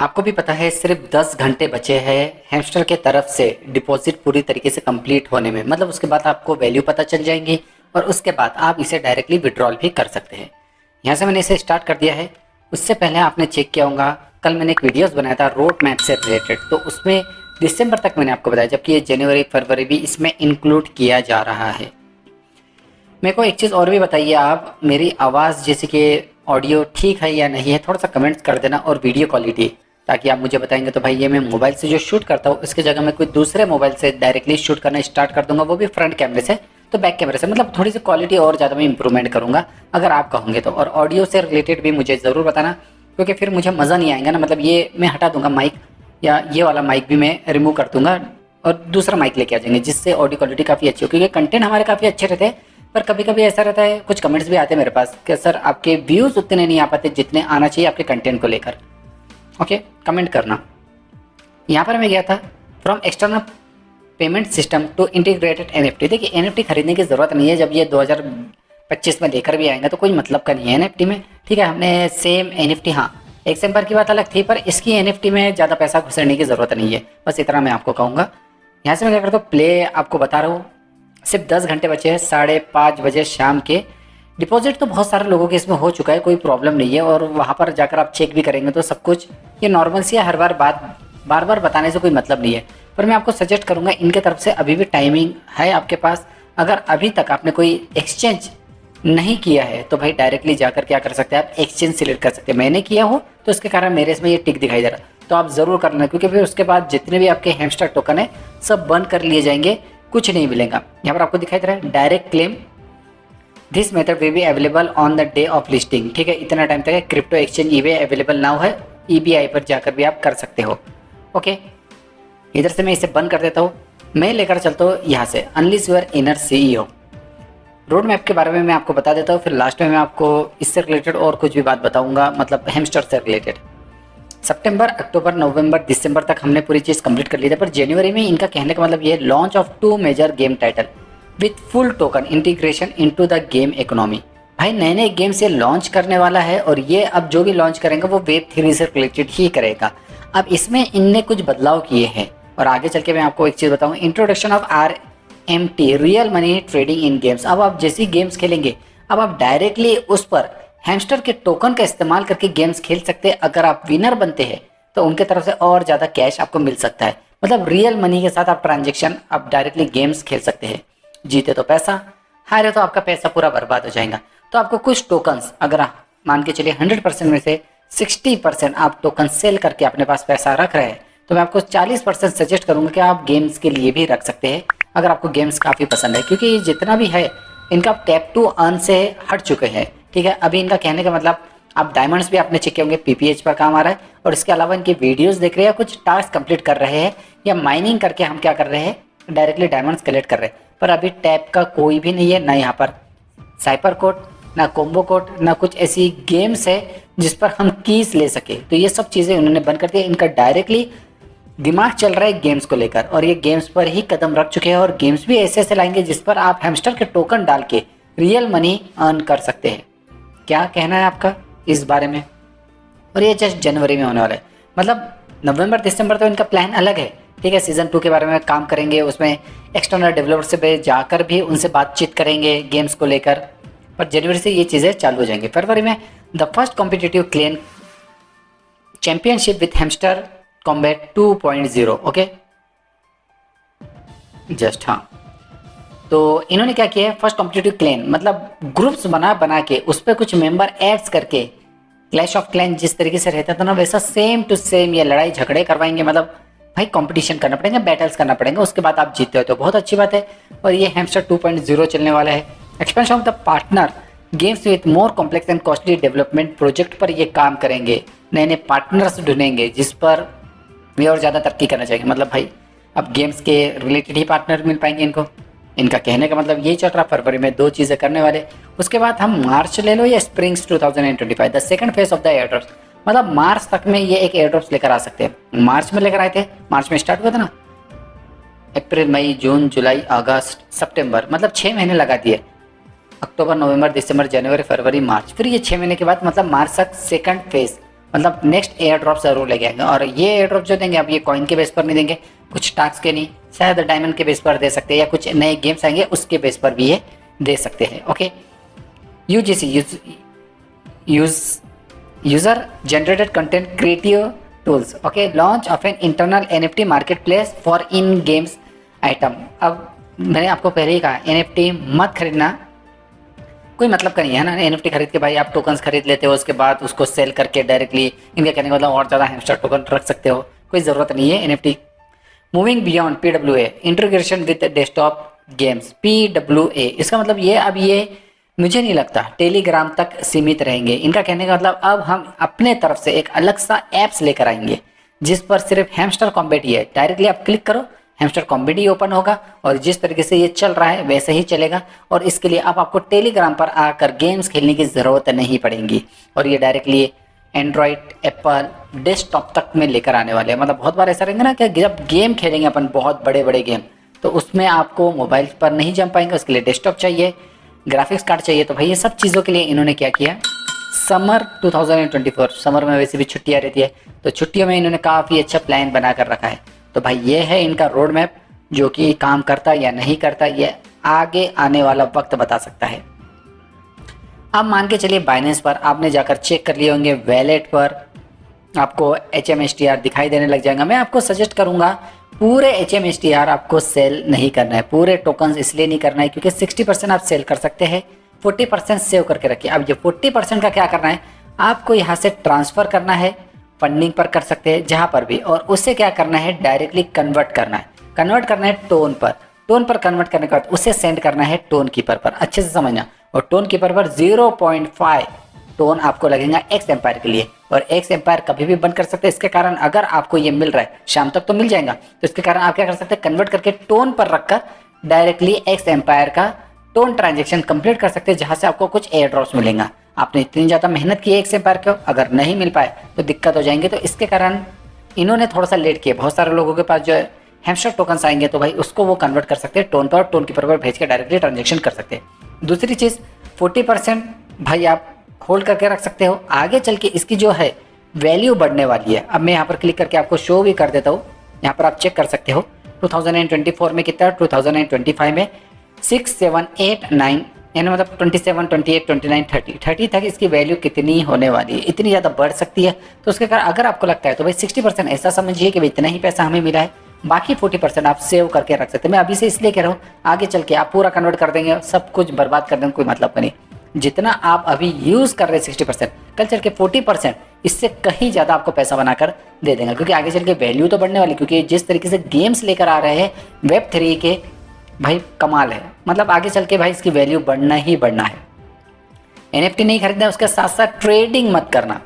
आपको भी पता है सिर्फ 10 घंटे बचे हैं हैमस्टर के तरफ से डिपॉजिट पूरी तरीके से कंप्लीट होने में। मतलब उसके बाद आपको वैल्यू पता चल जाएंगी और उसके बाद आप इसे डायरेक्टली विड्रॉल भी कर सकते हैं। यहाँ से मैंने इसे स्टार्ट कर दिया है। उससे पहले आपने चेक किया होगा, कल मैंने एक वीडियोस बनाया था रोड मैप से रिलेटेड, तो उसमें दिसंबर तक मैंने आपको बताया, जबकि ये जनवरी फरवरी भी इसमें इंक्लूड किया जा रहा है। मेरे को एक चीज़ और भी बताइए आप, मेरी आवाज़ जैसे कि ऑडियो ठीक है या नहीं है, थोड़ा सा कमेंट्स कर देना, और वीडियो क्वालिटी, ताकि आप मुझे बताएंगे तो भाई ये मैं मोबाइल से जो शूट करता हूँ इसकी जगह मैं कोई दूसरे मोबाइल से डायरेक्टली शूट करना स्टार्ट कर दूंगा, वो भी फ्रंट कैमरे से, तो बैक कैमरे से, मतलब थोड़ी सी क्वालिटी और ज़्यादा मैं इंप्रूवमेंट करूँगा अगर आप कहोगे तो। और ऑडियो से रिलेटेड भी मुझे ज़रूर बताना, क्योंकि फिर मुझे मज़ा नहीं आएगा ना। मतलब ये मैं हटा दूंगा माइक, या ये वाला माइक भी मैं रिमूव कर दूंगा और दूसरा माइक लेके आ जाएंगे, जिससे ऑडियो क्वालिटी काफ़ी अच्छी हो, क्योंकि कंटेंट हमारे काफ़ी अच्छे रहते हैं। पर कभी कभी ऐसा रहता है, कुछ कमेंट्स भी आते हैं मेरे पास कि सर आपके व्यूज़ उतने नहीं आ पाते जितने आना चाहिए आपके कंटेंट को लेकर। ओके, कमेंट करना। यहाँ पर मैं गया था from external payment system to integrated NFT। देखिए NFT खरीदने की ज़रूरत नहीं है, जब ये 2025 में लेकर भी आएंगे तो कोई मतलब का नहीं है NFT में। ठीक है, हमने सेम NFT, हाँ एक सिम्पर की बात अलग थी, पर इसकी NFT में ज़्यादा पैसा घुसड़ने की ज़रूरत नहीं है, बस इतना मैं आपको कहूँगा। यहाँ से मैं क्या करता हूँ, प्ले आपको बता रहा हूँ, सिर्फ 10 घंटे बचे हैं, 5:30 बजे शाम के। डिपॉजिट तो बहुत सारे लोगों के इसमें हो चुका है, कोई प्रॉब्लम नहीं है, और वहाँ पर जाकर आप चेक भी करेंगे तो सब कुछ ये नॉर्मल सी है। हर बार बार बताने से कोई मतलब नहीं है, पर मैं आपको सजेस्ट करूँगा, इनके तरफ से अभी भी टाइमिंग है आपके पास। अगर अभी तक आपने कोई एक्सचेंज नहीं किया है तो भाई डायरेक्टली जाकर क्या कर सकते हैं, आप एक्सचेंज सिलेक्ट कर सकते हैं। मैंने किया हो तो इसके कारण मेरे इसमें ये टिक दिखाई दे रहा, तो आप ज़रूर कर लेना, क्योंकि फिर उसके बाद जितने भी आपके हैमस्टर टोकन है सब बंद कर लिए जाएंगे, कुछ नहीं मिलेगा। यहाँ पर आपको दिखाई दे रहा है direct claim, this method will be available on the day of listing. ठीक है, इतना टाइम तक है। Crypto exchange eBay available now है, EBI पर जाकर भी आप कर सकते हो। ओके, इधर से मैं इसे बंद कर देता हूँ, मैं लेकर चलता हूँ यहाँ से unleash your inner CEO। Road map के बारे में मैं आपको बता देता हूँ, फिर लास्ट में मैं आपको इससे रिलेटेड और कुछ भी बात बताऊँगा, मतलब हैमस्टर से रिलेटेड। सितंबर, अक्टूबर, नवंबर, दिसंबर तक हमने पूरी चीज़ कंप्लीट कर ली थी, पर जनवरी में इनका कहने का मतलब ये launch of 2 major game title with full token integration into the game economy. भाई नए नए गेम्स ये लॉन्च करने वाला है, और ये अब जो भी लॉन्च करेंगे वो Web3 से रिलेटेड ही करेगा। अब इसमें इनने कुछ बदलाव किए हैं, और आगे चल के मैं आपको एक चीज़ बताऊँ, introduction of RMT, real money trading in games. अब आप जैसी गेम्स खेलेंगे, अब आप डायरेक्टली उस पर हैमस्टर के टोकन का इस्तेमाल करके गेम्स खेल सकते हैं। अगर आप विनर बनते हैं तो उनके तरफ से और ज़्यादा कैश आपको मिल सकता है, मतलब रियल मनी के साथ आप ट्रांजेक्शन, आप डायरेक्टली गेम्स खेल सकते हैं। जीते तो पैसा, हारे तो आपका पैसा पूरा बर्बाद हो जाएगा। तो आपको कुछ टोकन्स, अगर आप मान के चलिए 100% में से 60% आप टोकन सेल करके अपने पास पैसा रख रहे हैं, तो मैं आपको 40% सजेस्ट करूँगा कि आप गेम्स के लिए भी रख सकते हैं, अगर आपको गेम्स काफ़ी पसंद है, क्योंकि जितना भी है इनका टैप टू अर्न से हट चुके हैं। ठीक है, अभी इनका कहने का मतलब, आप डायमंड्स भी आपने चेक किए होंगे, PPH पर काम आ रहा है, और इसके अलावा इनकी वीडियोस देख रहे हैं, कुछ टास्क कंप्लीट कर रहे हैं, या माइनिंग करके हम क्या कर रहे हैं, डायरेक्टली डायमंड्स कलेक्ट कर रहे हैं। पर अभी टैप का कोई भी नहीं है, ना यहाँ पर साइपर कोड, ना कोम्बो कोड, ना कुछ ऐसी गेम्स है जिस पर हम कीज ले सके। तो ये सब चीज़ें उन्होंने बंद कर दिया। इनका डायरेक्टली दिमाग चल रहा है गेम्स को लेकर, और ये गेम्स पर ही कदम रख चुके हैं, और गेम्स भी ऐसे ऐसे लाएंगे जिस पर आप हैमस्टर के टोकन डाल के रियल मनी अर्न कर सकते हैं। क्या कहना है आपका इस बारे में? और ये जस्ट जनवरी में होने वाला है, मतलब नवंबर दिसंबर तो इनका प्लान अलग है। ठीक है, सीज़न 2 के बारे में काम करेंगे, उसमें एक्सटर्नल डेवलपर से जाकर भी उनसे बातचीत करेंगे गेम्स को लेकर, पर जनवरी से ये चीज़ें चालू हो जाएंगी। फरवरी में the first competitive clan championship with Hamster Kombat 2.0। Okay, just हाँ, तो इन्होंने क्या किया है, फर्स्ट कॉम्पिटिटिव क्लैन, मतलब ग्रुप्स बना के उस पर कुछ मेंबर ऐड्स करके, क्लैश ऑफ क्लैन जिस तरीके से रहता था ना, वैसा सेम टू सेम ये लड़ाई झगड़े करवाएंगे। मतलब भाई कंपटीशन करना पड़ेगा, बैटल्स करना पड़ेगा, उसके बाद आप जीतते हो तो बहुत अच्छी बात है। और ये हैमस्टर 2.0 चलने वाला है। Expansion of the partner games with more complex and costly development project पर ये काम करेंगे, नए नए पार्टनर्स ढूंढेंगे जिस पर वे और ज़्यादा तरक्की करना चाहिए। मतलब भाई अब गेम्स के रिलेटेड ही पार्टनर मिल पाएंगे इनको। इनका कहने का मतलब यही चल रहा। फरवरी में 2 चीज़ें करने वाले, उसके बाद हम मार्च ले लो या springs 2025, the second phase of the air drops, मतलब मार्च तक में ये एक एयर ड्रॉप्स लेकर आ सकते हैं। मार्च में लेकर आए थे, मार्च में स्टार्ट हुआ था ना, अप्रैल, मई, जून, जुलाई, अगस्त, सितंबर, मतलब 6 महीने लगा दिए। अक्टूबर, नवंबर, दिसंबर, जनवरी, फरवरी, मार्च, फिर ये 6 महीने के बाद मतलब मार्च तक सेकंड फेज मतलब नेक्स्ट एयर ड्रॉप जरूर लेके आएंगे। और ये एयर ड्रॉप जो देंगे आप ये कॉइन के बेस पर नहीं देंगे, कुछ टास्क के नहीं, शायद डायमंड के बेस पर दे सकते हैं, या कुछ नए गेम्स आएंगे उसके बेस पर भी ये दे सकते हैं। Okay, UGC user generated content creative tools. Okay, launch of an internal NFT market place for in games item. अब मैंने आपको पहले ही कहा NFT मत खरीदना, कोई मतलब का नहीं है ना। NFT खरीद के भाई आप टोकन्स खरीद लेते हो, उसके बाद उसको सेल करके डायरेक्टली इनके कहने का मतलब और ज़्यादा हैमस्टर टोकन रख सकते हो, कोई ज़रूरत नहीं है NFT। Moving beyond PWA integration with desktop games. PWA इसका मतलब ये अब ये मुझे नहीं लगता टेलीग्राम तक सीमित रहेंगे। इनका कहने का मतलब अब हम अपने तरफ से एक अलग सा ऐप्स लेकर आएंगे जिस पर सिर्फ हैमस्टर कॉम्बैट ही है। डायरेक्टली आप क्लिक करो, हैमस्टर कॉम्बैट ही ओपन होगा और जिस तरीके से ये चल रहा है वैसे ही चलेगा। और इसके लिए अब आपको टेलीग्राम पर आकर गेम्स खेलने की ज़रूरत नहीं पड़ेगी। और ये डायरेक्टली एंड्रॉयड, एप्पल, डेस्कटॉप तक में लेकर आने वाले हैं। मतलब बहुत बार ऐसा रहेंगे ना कि जब गेम खेलेंगे अपन बहुत बड़े बड़े गेम, तो उसमें आपको मोबाइल पर नहीं जम पाएंगे, उसके लिए डेस्कटॉप चाहिए, ग्राफिक्स कार्ड चाहिए। तो भाई ये सब चीज़ों के लिए इन्होंने क्या किया, समर 2024, समर में वैसे भी छुट्टियाँ रहती है, तो छुट्टियों में इन्होंने काफ़ी अच्छा प्लान बना कर रखा है। तो भाई ये है इनका रोड मैप, जो कि काम करता या नहीं करता ये आगे आने वाला वक्त बता सकता है। अब मान के चलिए बाइनेंस पर आपने जाकर चेक कर लिए होंगे, वैलेट पर आपको HMSTR दिखाई देने लग जाएगा। मैं आपको सजेस्ट करूंगा पूरे HMSTR आपको सेल नहीं करना है, पूरे टोकन्स इसलिए नहीं करना है क्योंकि 60% आप सेल कर सकते हैं, 40% सेव करके रखिए। अब ये 40% का क्या करना है, आपको यहाँ से ट्रांसफ़र करना है, फंडिंग पर कर सकते हैं जहाँ पर भी, और उससे क्या करना है डायरेक्टली कन्वर्ट करना है। कन्वर्ट करना है टोन पर, टोन पर कन्वर्ट करने के बाद उसे सेंड करना है टोन कीपर पर। अच्छे से समझना, और टोन कीपर पर 0.5 टोन आपको लगेगा एक्स एम्पायर के लिए। और एक्स एम्पायर कभी भी बंद कर सकते हैं। इसके कारण अगर आपको ये मिल रहा है, शाम तक तो मिल जाएगा, तो इसके कारण आप क्या कर सकते हैं, कन्वर्ट करके टोन पर रखकर डायरेक्टली एक्स एम्पायर का टोन ट्रांजेक्शन कंप्लीट कर सकते हैं, जहां से आपको कुछ एयर ड्रॉप्स मिलेंगे। आपने इतनी ज़्यादा मेहनत की है एक्स एम्पायर को, अगर नहीं मिल पाए तो दिक्कत हो जाएंगे। तो इसके कारण इन्होंने थोड़ा सा लेट किया। बहुत सारे लोगों के पास जो है हैमस्टर टोकन्स आएंगे तो भाई उसको वो कन्वर्ट कर सकते हैं टोन पर, टोन कीपर पर भेज के डायरेक्टली ट्रांजेक्शन कर सकते हैं। दूसरी चीज़ 40% भाई आप होल्ड करके रख सकते हो, आगे चल के इसकी जो है वैल्यू बढ़ने वाली है। अब मैं यहाँ पर क्लिक करके आपको शो भी कर देता हूँ, यहाँ पर आप चेक कर सकते हो 2024 में कितना, 2025 में 6, 7, 8, 9 यानी मतलब 27, 28, 29, 30 तक इसकी वैल्यू कितनी होने वाली है, इतनी ज़्यादा बढ़ सकती है। तो उसके कारण अगर आपको लगता है तो भाई 60% ऐसा समझिए कि भाई इतना ही पैसा हमें मिला है, बाकी 40% आप सेव करके रख सकते हैं। मैं अभी से इसलिए कह रहा हूँ, आगे चल के आप पूरा कन्वर्ट कर देंगे, सब कुछ बर्बाद कर देंगे, कोई मतलब नहीं। जितना आप अभी यूज़ कर रहे हैं 60%, कल चल के 40% इससे कहीं ज़्यादा आपको पैसा बनाकर दे देंगे, क्योंकि आगे चल के वैल्यू तो बढ़ने वाली, क्योंकि जिस तरीके से गेम्स लेकर आ रहे हैं Web3 के, भाई कमाल है। मतलब आगे चल के भाई इसकी वैल्यू बढ़ना ही बढ़ना है। NFT नहीं खरीदना है, उसके साथ साथ ट्रेडिंग मत करना।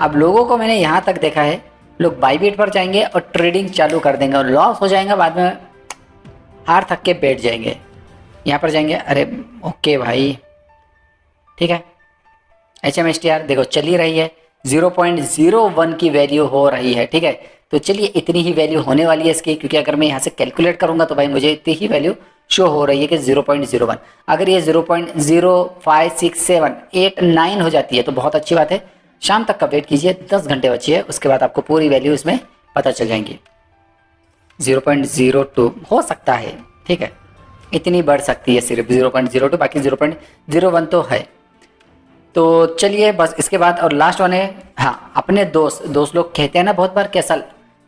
अब लोगों को मैंने यहाँ तक देखा है, लोग बाईबिट पर जाएंगे और ट्रेडिंग चालू कर देंगे और लॉस हो जाएगा, बाद में हार थक के बैठ जाएंगे। यहाँ पर जाएंगे, अरे ओके भाई ठीक है, HMSTR देखो चली रही है, 0.01 की वैल्यू हो रही है, ठीक है। तो चलिए इतनी ही वैल्यू होने वाली है इसकी, क्योंकि अगर मैं यहाँ से कैलकुलेट करूँगा तो भाई मुझे इतनी ही वैल्यू शो हो रही है कि 0.01। अगर ये 0.056789 हो जाती है तो बहुत अच्छी बात है। शाम तक का वेट कीजिए, 10 घंटे बची है, उसके बाद आपको पूरी वैल्यू इसमें पता चल जाएंगी। 0.02 हो सकता है, ठीक है, इतनी बढ़ सकती है सिर्फ 0.02, बाकी 0.01 तो है। तो चलिए बस इसके बाद और लास्ट वन है, हाँ अपने दोस्त लोग कहते हैं ना बहुत बार, कैसा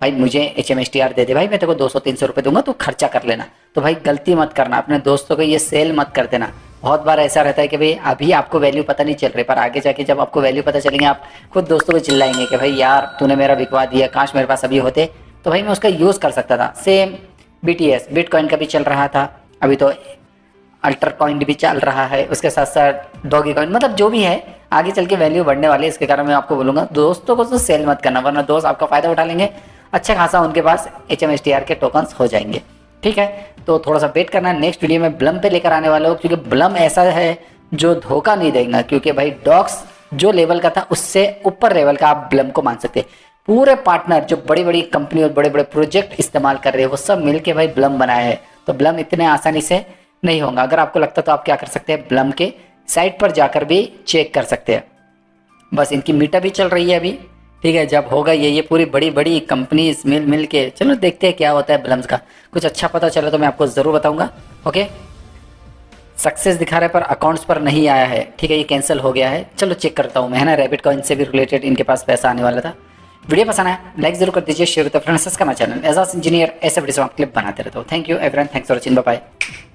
भाई मुझे HMSTR दे दे, भाई मैं तेरे को 200-300 रुपये दूंगा, तो खर्चा कर लेना। तो भाई गलती मत करना, अपने दोस्तों को ये सेल मत कर देना। बहुत बार ऐसा रहता है कि भाई अभी आपको वैल्यू पता नहीं चल रही, पर आगे जाके जब आपको वैल्यू पता चलेंगे आप खुद दोस्तों को चिल्लाएंगे कि भाई यार तूने मेरा बिकवा दिया, काश मेरे पास अभी होते तो भाई मैं उसका यूज़ कर सकता था। सेम BTS बिटकॉइन का भी चल रहा था, अभी तो अल्टर कॉइन भी चल रहा है, उसके साथ साथ डॉगी कॉइन, मतलब जो भी है आगे चल के वैल्यू बढ़ने वाली है। इसके कारण मैं आपको बोलूँगा दोस्तों को तो सेल मत करना, वरना दोस्त आपका फ़ायदा उठा लेंगे, अच्छा खासा उनके पास HMSTR के टोकन्स हो जाएंगे, ठीक है। तो थोड़ा सा वेट करना, नेक्स्ट वीडियो में ब्लम पे लेकर आने वाला हूँ, क्योंकि ब्लम ऐसा है जो धोखा नहीं देगा, क्योंकि भाई डॉक्स जो लेवल का था उससे ऊपर लेवल का आप ब्लम को मान सकते हैं। पूरे पार्टनर जो बड़ी बड़ी कंपनी और बड़े बड़े प्रोजेक्ट इस्तेमाल कर रहे हैं वो सब मिलके भाई ब्लम बनाया है, तो ब्लम इतने आसानी से नहीं होगा। अगर आपको लगता तो आप क्या कर सकते हैं, ब्लम के साइट पर जाकर भी चेक कर सकते हैं। बस इनकी मीटा भी चल रही है अभी, ठीक है, जब होगा ये पूरी बड़ी बड़ी कंपनीज मिल के, चलो देखते हैं क्या होता है ब्लम्स का। कुछ अच्छा पता चला तो मैं आपको ज़रूर बताऊंगा। ओके, सक्सेस दिखा रहा है पर अकाउंट्स पर नहीं आया है। ठीक है, ये कैंसिल हो गया है। चलो चेक करता हूँ मैं, है ना। रैबिट कॉइन से भी रिलेटेड इनके पास पैसा आने वाला था। वीडियो पसंद आया लाइक जरूर कर दीजिए, शेयर करते फ्रेंड्स का चैनल एजाज इंजीनियर ऐसे वीडियो क्लिप बनाते रहता हूँ। Thank you everyone, thanks for watching, bye bye.